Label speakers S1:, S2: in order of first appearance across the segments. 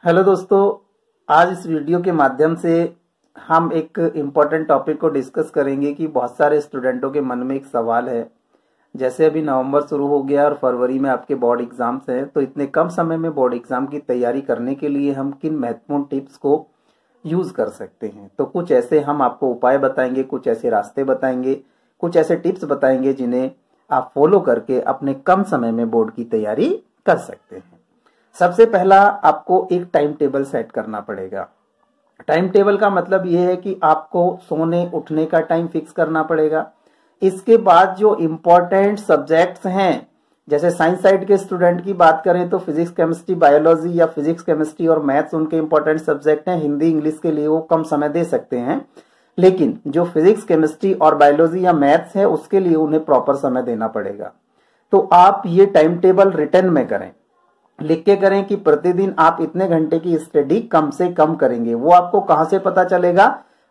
S1: Hello दोस्तों, आज इस वीडियो के माध्यम से हम एक इम्पॉर्टेंट टॉपिक को डिस्कस करेंगे कि बहुत सारे स्टूडेंटों के मन में एक सवाल है। जैसे अभी नवंबर शुरू हो गया और फरवरी में आपके बोर्ड एग्जाम्स हैं, तो इतने कम समय में बोर्ड एग्जाम की तैयारी करने के लिए हम किन महत्वपूर्ण टिप्स को यूज कर सकते हैं। तो कुछ ऐसे हम आपको उपाय बताएंगे, कुछ ऐसे रास्ते बताएंगे, कुछ ऐसे टिप्स बताएंगे जिन्हें आप फॉलो करके अपने कम समय में बोर्ड की तैयारी कर सकते हैं। सबसे पहला आपको एक टाइम टेबल सेट करना पड़ेगा। टाइम टेबल का मतलब यह है कि आपको सोने उठने का टाइम फिक्स करना पड़ेगा। इसके बाद जो इम्पोर्टेंट सब्जेक्ट्स हैं, जैसे साइंस साइड के स्टूडेंट की बात करें तो फिजिक्स केमिस्ट्री बायोलॉजी या फिजिक्स केमिस्ट्री और मैथ्स उनके इंपॉर्टेंट सब्जेक्ट हैं। हिंदी इंग्लिश के लिए वो कम समय दे सकते हैं, लेकिन जो फिजिक्स केमिस्ट्री और बायोलॉजी या मैथ्स है उसके लिए उन्हें प्रॉपर समय देना पड़ेगा। तो आप ये टाइम टेबल रिटर्न में करें, लिख के करें कि प्रतिदिन आप इतने घंटे की स्टडी कम से कम करेंगे। वो आपको कहां से पता चलेगा?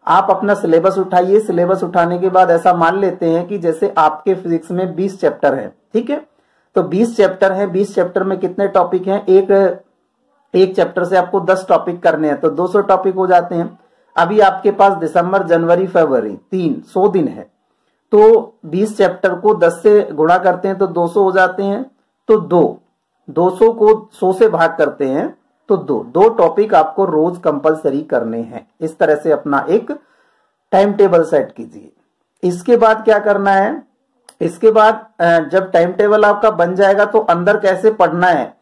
S1: आप अपना सिलेबस उठाइए। सिलेबस उठाने के बाद ऐसा मान लेते हैं कि जैसे आपके फिजिक्स में 20 चैप्टर हैं, ठीक है? तो 20 चैप्टर हैं, 20 चैप्टर में कितने टॉपिक हैं? एक चैप्टर से आपको 10 टॉपिक करने हैं, तो 200 टॉपिक हो जाते हैं। अभी आपके पास दिसंबर, जनवरी, फरवरी 100 दिन है, तो 20 चैप्टर को 10 से गुणा करते हैं तो 200 हो जाते हैं। तो 200 को 100 से भाग करते हैं तो दो टॉपिक आपको रोज कंपलसरी करने हैं। इस तरह से अपना एक टाइम टेबल सेट कीजिए। इसके बाद क्या करना है? इसके बाद जब टाइम टेबल आपका बन जाएगा तो अंदर कैसे पढ़ना है,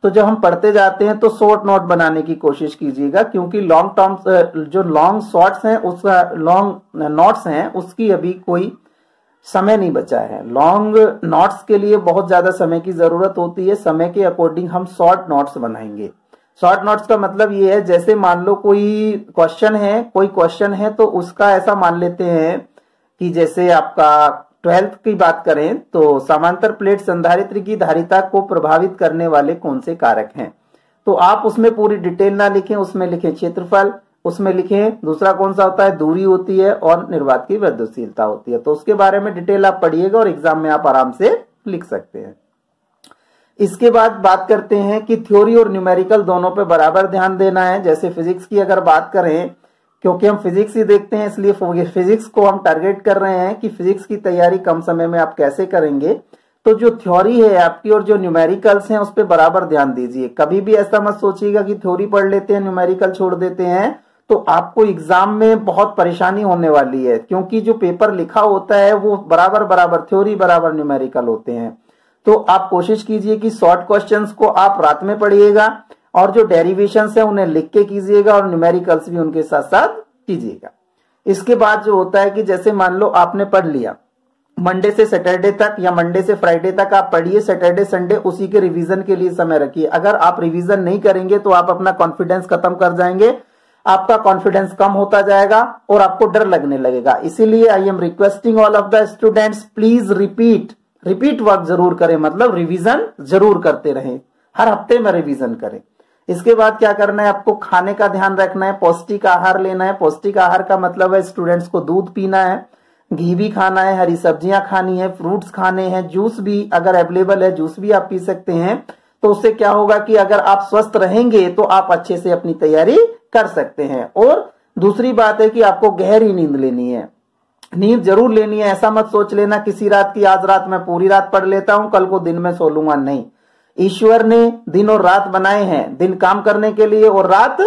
S1: तो जब हम पढ़ते जाते हैं तो शॉर्ट नोट बनाने की कोशिश कीजिएगा, क्योंकि लॉन्ग टर्म जो लॉन्ग शॉर्ट्स हैं, उसका लॉन्ग नोट्स हैं, उसकी अभी कोई समय नहीं बचा है। लॉन्ग नोट्स के लिए बहुत ज्यादा समय की जरूरत होती है। समय के अकॉर्डिंग हम शॉर्ट नोट्स बनाएंगे। शॉर्ट नोट्स का मतलब ये है, जैसे मान लो कोई क्वेश्चन है तो उसका ऐसा मान लेते हैं कि जैसे आपका 12th की बात करें तो समांतर प्लेट संधारित्र की धारिता को प्रभावित करने वाले कौन से कारक हैं, तो आप उसमें पूरी डिटेल ना लिखें, उसमें लिखें क्षेत्रफल, उसमें लिखें दूसरा कौन सा होता है, दूरी होती है, और निर्वात की विद्युतशीलता होती है। तो उसके बारे में डिटेल आप पढ़िएगा और एग्जाम में आप आराम से लिख सकते हैं। इसके बाद बात करते हैं कि थ्योरी और न्यूमेरिकल दोनों पे बराबर ध्यान देना है। जैसे फिजिक्स की अगर बात करें, क्योंकि हम फिजिक्स ही देखते हैं इसलिए फिजिक्स को हम टारगेट कर रहे हैं कि फिजिक्स की तैयारी कम समय में आप कैसे करेंगे। तो जो थ्योरी है आपकी और जो न्यूमेरिकल्स हैं उस पर बराबर ध्यान दीजिए। कभी भी ऐसा मत सोचिएगा कि थ्योरी पढ़ लेते हैं न्यूमेरिकल छोड़ देते हैं, तो आपको एग्जाम में बहुत परेशानी होने वाली है, क्योंकि जो पेपर लिखा होता है वो बराबर थ्योरी बराबर न्यूमेरिकल होते हैं। तो आप कोशिश कीजिए कि शॉर्ट क्वेश्चंस को आप रात में पढ़िएगा और जो डेरिवेशंस है उन्हें लिख के कीजिएगा और न्यूमेरिकल्स भी उनके साथ साथ कीजिएगा। इसके बाद जो होता है कि जैसे मान लो आपने पढ़ लिया मंडे से सैटरडे तक या मंडे से फ्राइडे तक आप पढ़िए, सैटरडे संडे उसी के रिवीजन के लिए समय रखिए। अगर आप रिवीजन नहीं करेंगे तो आप अपना कॉन्फिडेंस खत्म कर जाएंगे, आपका कॉन्फिडेंस कम होता जाएगा और आपको डर लगने लगेगा। इसीलिए I am requesting all of the students, please repeat work जरूर करें, मतलब रिवीजन जरूर करते रहें, हर हफ्ते में रिवीजन करें। इसके बाद क्या करना है, आपको खाने का ध्यान रखना है, पौष्टिक आहार लेना है। पौष्टिक आहार का मतलब है स्टूडेंट्स को दूध पीना है, घी भी खाना है, हरी सब्जियां खानी है, फ्रूट्स खाने हैं, जूस भी अगर अवेलेबल है जूस भी आप पी सकते हैं। तो उससे क्या होगा कि अगर आप स्वस्थ रहेंगे तो आप अच्छे से अपनी तैयारी कर सकते हैं। और दूसरी बात है कि आपको गहरी नींद लेनी है, नींद जरूर लेनी है। ऐसा मत सोच लेना किसी रात की आज रात मैं पूरी रात पढ़ लेता हूं, कल को दिन में सो लूंगा। नहीं, ईश्वर ने दिन और रात बनाए हैं, दिन काम करने के लिए और रात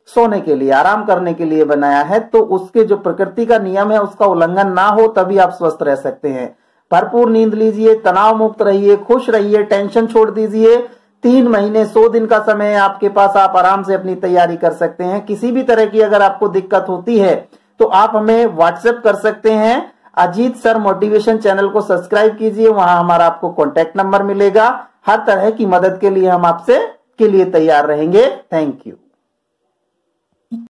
S1: सोने के लिए, आराम करने के लिए बनाया है। तो उसके जो प्रकृति का नियम है उसका उल्लंघन ना हो, तभी आप स्वस्थ रह सकते हैं। भरपूर नींद लीजिए, तनाव मुक्त रहिए, खुश रहिए, टेंशन छोड़ दीजिए। 3 महीने 100 दिन का समय है आपके पास, आप आराम से अपनी तैयारी कर सकते हैं। किसी भी तरह की अगर आपको दिक्कत होती है तो आप हमें व्हाट्सएप कर सकते हैं। अजीत सर मोटिवेशन चैनल को सब्सक्राइब कीजिए, वहां हमारा आपको कॉन्टैक्ट नंबर मिलेगा। हर तरह की मदद के लिए हम आपसे के लिए तैयार रहेंगे। Thank you.